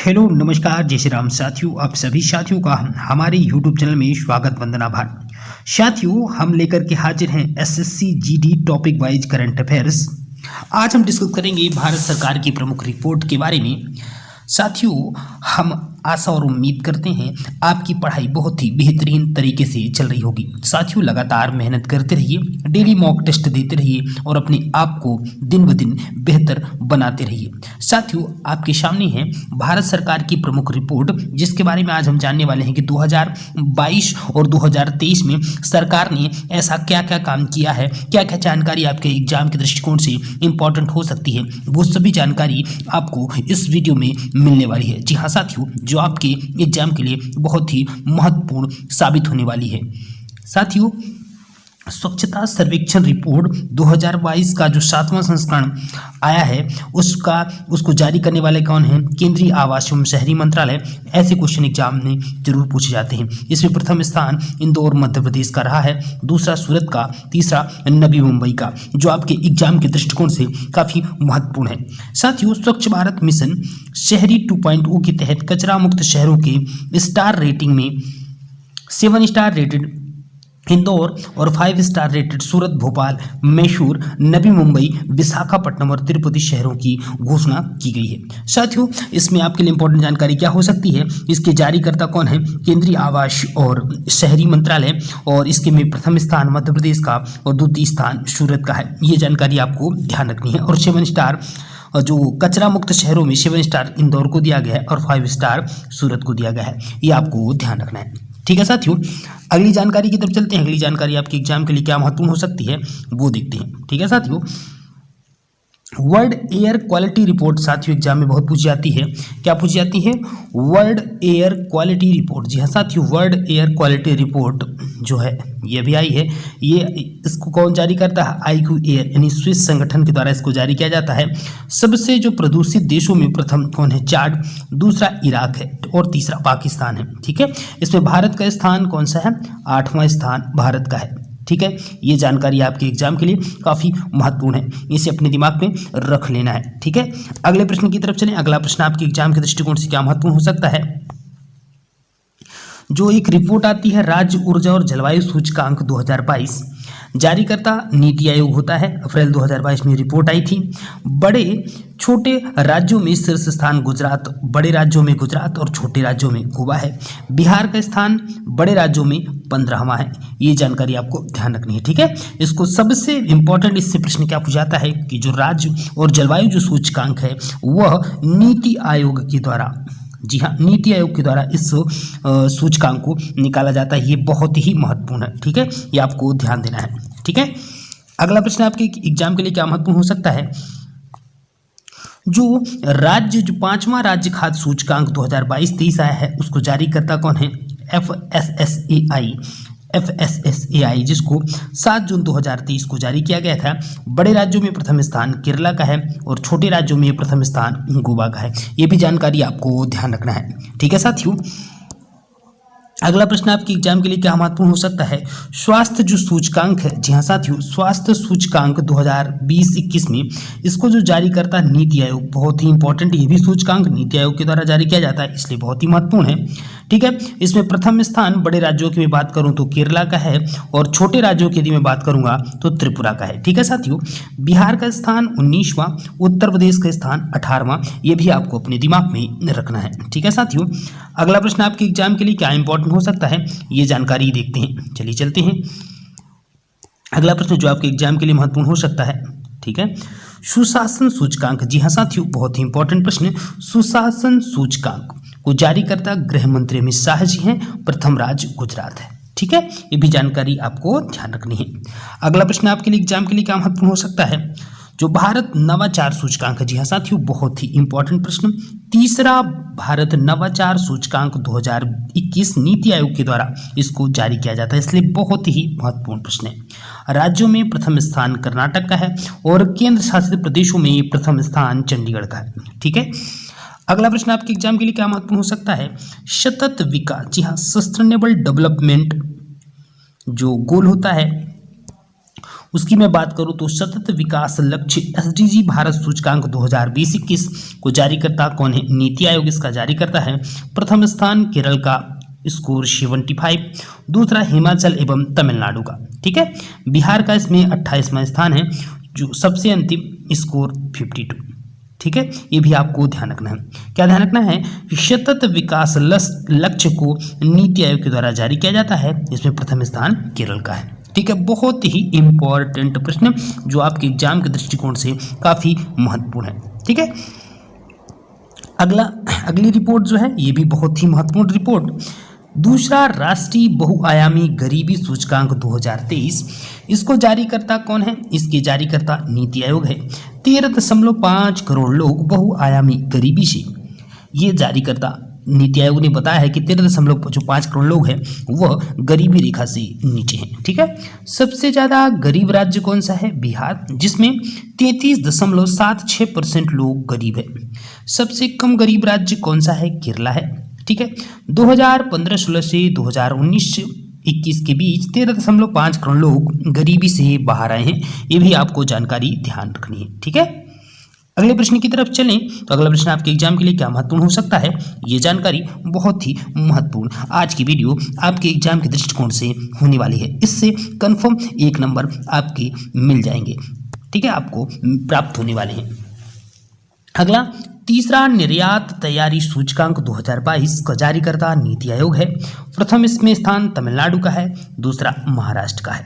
Hello नमस्कार जय श्री राम साथियों, आप सभी साथियों का हमारे YouTube चैनल में स्वागत वंदन आभार। साथियों, हम लेकर के हाजिर हैं SSC GD topic wise current affairs. आज हम डिस्कस करेंगे भारत सरकार की प्रमुख रिपोर्ट के बारे में। साथियों, हम आशा और उम्मीद करते हैं आपकी पढ़ाई बहुत ही बेहतरीन तरीके से चल रही होगी। साथियों, लगातार मेहनत करते रहिए, डेली मॉक टेस्ट देते रहिए और अपने आप को दिन ब दिन बेहतर बनाते रहिए। साथियों, आपके सामने है भारत सरकार की प्रमुख रिपोर्ट, जिसके बारे में आज हम जानने वाले हैं कि 2022 और 2023 में सरकार ने ऐसा क्या क्या काम किया है, क्या क्या जानकारी आपके एग्जाम के दृष्टिकोण से इंपॉर्टेंट हो सकती है, वो सभी जानकारी आपको इस वीडियो में मिलने वाली है। जी हाँ साथियों, जो आपके एग्जाम के लिए बहुत ही महत्वपूर्ण साबित होने वाली है। साथियों, स्वच्छता सर्वेक्षण रिपोर्ट 2022 का जो 7वां संस्करण आया है, उसको जारी करने वाले कौन हैं? केंद्रीय आवास एवं शहरी मंत्रालय। ऐसे क्वेश्चन एग्जाम में जरूर पूछे जाते हैं। इसमें प्रथम स्थान इंदौर मध्य प्रदेश का रहा है, दूसरा सूरत का, तीसरा नवी मुंबई का, जो आपके एग्जाम के दृष्टिकोण से काफी महत्वपूर्ण है। साथियों, स्वच्छ भारत मिशन शहरी 2.0 के तहत कचरा मुक्त शहरों के स्टार रेटिंग में 7 स्टार रेटेड इंदौर और 5 स्टार रेटेड सूरत, भोपाल, मैसूर, नवी मुंबई, विशाखापट्टनम और तिरुपति शहरों की घोषणा की गई है। साथियों, इसमें आपके लिए इंपॉर्टेंट जानकारी क्या हो सकती है? इसके जारीकर्ता कौन है? केंद्रीय आवास और शहरी मंत्रालय, और इसके में प्रथम स्थान मध्य प्रदेश का और द्वितीय स्थान सूरत का है। ये जानकारी आपको ध्यान रखनी है। और 7 स्टार जो कचरा मुक्त शहरों में 7 स्टार इंदौर को दिया गया है और 5 स्टार सूरत को दिया गया है। ये आपको ध्यान रखना है। ठीक है साथियों, अगली जानकारी की तरफ चलते हैं। अगली जानकारी आपके एग्जाम के लिए क्या महत्वपूर्ण हो सकती है वो देखते हैं। ठीक है साथियों, वर्ल्ड एयर क्वालिटी रिपोर्ट साथियों एग्जाम में बहुत पूछी जाती है। क्या पूछी जाती है? World air quality report. जी हाँ साथियों, वर्ल्ड एयर क्वालिटी रिपोर्ट जो है ये भी आई है। ये इसको कौन जारी करता है? IQAir यानी स्विस संगठन के द्वारा इसको जारी किया जाता है। सबसे जो प्रदूषित देशों में प्रथम कौन है? चाड, दूसरा इराक है और तीसरा पाकिस्तान है। ठीक है, इसमें भारत का स्थान कौन सा है? 8वां स्थान भारत का है। ठीक है, ये जानकारी आपके एग्जाम के लिए काफी महत्वपूर्ण है, इसे अपने दिमाग में रख लेना है। ठीक है, अगले प्रश्न की तरफ चलें। अगला प्रश्न आपके एग्जाम के दृष्टिकोण से क्या महत्वपूर्ण हो सकता है? जो एक रिपोर्ट आती है राज्य ऊर्जा और जलवायु सूचकांक 2022, जारीकर्ता नीति आयोग होता है। अप्रैल 2022 में रिपोर्ट आई थी। बड़े छोटे राज्यों में शीर्ष स्थान गुजरात, बड़े राज्यों में गुजरात और छोटे राज्यों में गोवा है। बिहार का स्थान बड़े राज्यों में 15वां है। ये जानकारी आपको ध्यान रखनी है। ठीक है, इसको सबसे इंपॉर्टेंट इससे प्रश्न क्या पूछा जाता है कि जो राज्य और जलवायु जो सूचकांक है वह नीति आयोग के द्वारा, जी हाँ, नीति आयोग के द्वारा इस सूचकांक को निकाला जाता है। ये बहुत ही महत्वपूर्ण है। ठीक है, ये आपको ध्यान देना है। ठीक है, अगला प्रश्न आपके एग्जाम के लिए क्या महत्वपूर्ण हो सकता है? जो 5वां राज्य खाद्य सूचकांक 2022-23 आया है, उसको जारी करता कौन है? FSSAI, जिसको 7 जून 2023 को जारी किया गया था। बड़े राज्यों में प्रथम स्थान केरला का है और छोटे राज्यों में प्रथम स्थान गोवा का है। ये भी जानकारी आपको ध्यान रखना है। ठीक है साथियों, अगला प्रश्न आपके एग्जाम के लिए क्या महत्वपूर्ण हो सकता है? स्वास्थ्य जो सूचकांक है, जी हाँ साथियों, स्वास्थ्य सूचकांक 2020-21 में इसको जो जारी करता है नीति आयोग, बहुत ही इंपॉर्टेंट, ये भी सूचकांक नीति आयोग के द्वारा जारी किया जाता है, इसलिए बहुत ही महत्वपूर्ण है। ठीक है, इसमें प्रथम स्थान बड़े राज्यों की मैं बात करूं तो केरला का है और छोटे राज्यों की यदि मैं बात करूंगा तो त्रिपुरा का है। ठीक है साथियों, बिहार का स्थान 19वां, उत्तर प्रदेश का स्थान 18वां, ये भी आपको अपने दिमाग में रखना है। ठीक है साथियों, अगला प्रश्न आपके एग्जाम के लिए क्या इंपॉर्टेंट हो सकता है ये जानकारी देखते हैं। चलिए चलते हैं। अगला प्रश्न जो आपके एग्जाम के लिए महत्वपूर्ण हो सकता है, ठीक है, सुशासन सूचकांक। जी हाँ साथियों, बहुत ही इंपॉर्टेंट प्रश्न। सुशासन सूचकांक को जारी करता गृह मंत्री अमित शाह जी हैं। प्रथम राज्य गुजरात है। ठीक है, ये भी जानकारी आपको ध्यान रखनी है। अगला प्रश्न आपके लिए एग्जाम के लिए क्या महत्वपूर्ण हो सकता है? जो भारत नवाचार सूचकांक है, जी हाँ साथियों, बहुत ही इंपॉर्टेंट प्रश्न। तीसरा भारत नवाचार सूचकांक 2021 नीति आयोग के द्वारा इसको जारी किया जाता है, इसलिए बहुत ही महत्वपूर्ण प्रश्न है। राज्यों में प्रथम स्थान कर्नाटक का है और केंद्र शासित प्रदेशों में प्रथम स्थान चंडीगढ़ का है। ठीक है, अगला प्रश्न आपके एग्जाम के लिए क्या महत्वपूर्ण हो सकता है? सतत विकास, जी हाँ, सस्टेनेबल डेवलपमेंट जो गोल होता है उसकी मैं बात करूं तो सतत विकास लक्ष्य एसडीजी भारत सूचकांक 2020-21 को जारी करता कौन है? नीति आयोग इसका जारी करता है। प्रथम स्थान केरल का, स्कोर 75, दूसरा हिमाचल एवं तमिलनाडु का। ठीक है, बिहार का इसमें 28वां स्थान है, जो सबसे अंतिम स्कोर 52। ठीक है, ये भी आपको ध्यान रखना है। क्या ध्यान रखना है? सतत विकास लक्ष्य को नीति आयोग के द्वारा जारी किया जाता है, इसमें प्रथम स्थान केरल का है। ठीक है, बहुत ही इंपॉर्टेंट प्रश्न जो आपके एग्जाम के दृष्टिकोण से काफी महत्वपूर्ण है। ठीक है, अगली रिपोर्ट जो है ये भी बहुत ही महत्वपूर्ण रिपोर्ट, दूसरा राष्ट्रीय बहुआयामी गरीबी सूचकांक 2023, इसको जारी करता कौन है? इसके जारी करता नीति आयोग है। 13.5 करोड़ लोग बहुआयामी गरीबी से, ये जारी करता नीति आयोग ने बताया है कि 13.5 करोड़ लोग हैं वह गरीबी रेखा से नीचे हैं। ठीक है, सबसे ज्यादा गरीब राज्य कौन सा है? बिहार, जिसमें 33.76% लोग गरीब है। सबसे कम गरीब राज्य कौन सा है? केरला है। ठीक है, 2015-16 से 2019-21 के बीच 13.5 करोड़ लोग गरीबी से बाहर आए हैं, ये भी आपको जानकारी ध्यान रखनी है। ठीक है, अगले प्रश्न की तरफ चलें तो अगला प्रश्न आपके एग्जाम के लिए क्या महत्वपूर्ण हो सकता है? ये जानकारी बहुत ही महत्वपूर्ण आज की वीडियो आपके एग्जाम के दृष्टिकोण से होने वाली है, इससे कंफर्म 1 नंबर आपके मिल जाएंगे। ठीक है, आपको प्राप्त होने वाले हैं। अगला, तीसरा निर्यात तैयारी सूचकांक 2022 का जारी करता नीति आयोग है। प्रथम इसमें स्थान तमिलनाडु का है, दूसरा महाराष्ट्र का है।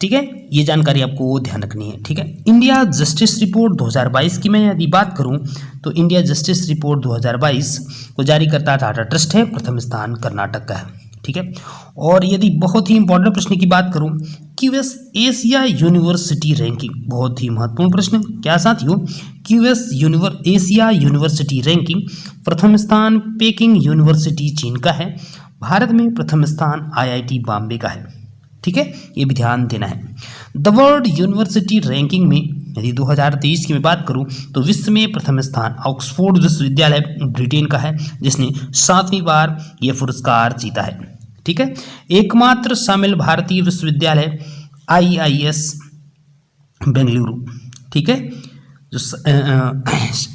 ठीक है, ये जानकारी आपको ध्यान रखनी है। ठीक है, इंडिया जस्टिस रिपोर्ट 2022 की मैं यदि बात करूं तो इंडिया जस्टिस रिपोर्ट 2022 को जारी करता टाटा ट्रस्ट है, प्रथम स्थान कर्नाटक का है। ठीक है, और यदि बहुत ही इंपॉर्टेंट प्रश्न की बात करूं, क्यूएस एशिया यूनिवर्सिटी रैंकिंग, बहुत ही महत्वपूर्ण प्रश्न। क्या साथियों? क्यूएस एशिया यूनिवर्सिटी रैंकिंग, प्रथम स्थान पेकिंग यूनिवर्सिटी चीन का है, भारत में प्रथम स्थान आईआईटी बॉम्बे का है। ठीक है, ये भी ध्यान देना है। द वर्ल्ड यूनिवर्सिटी रैंकिंग में यदि 2023 की मैं बात करूं तो विश्व में प्रथम स्थान ऑक्सफोर्ड विश्वविद्यालय ब्रिटेन का है, जिसने 7वीं बार यह पुरस्कार जीता है। ठीक है, एकमात्र शामिल भारतीय विश्वविद्यालय IIS बेंगलुरु। ठीक है, जो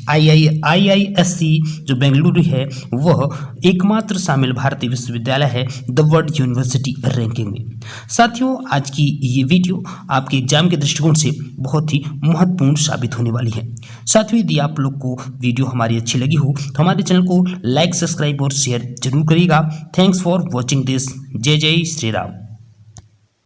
IISc जो बेंगलुरु है वह एकमात्र शामिल भारतीय विश्वविद्यालय है द वर्ल्ड यूनिवर्सिटी रैंकिंग में। साथियों, आज की ये वीडियो आपके एग्जाम के दृष्टिकोण से बहुत ही महत्वपूर्ण साबित होने वाली है। साथियों, यदि आप लोग को वीडियो हमारी अच्छी लगी हो तो हमारे चैनल को लाइक, सब्सक्राइब और शेयर जरूर करिएगा। Thanks for watching this. जय जय श्री राम।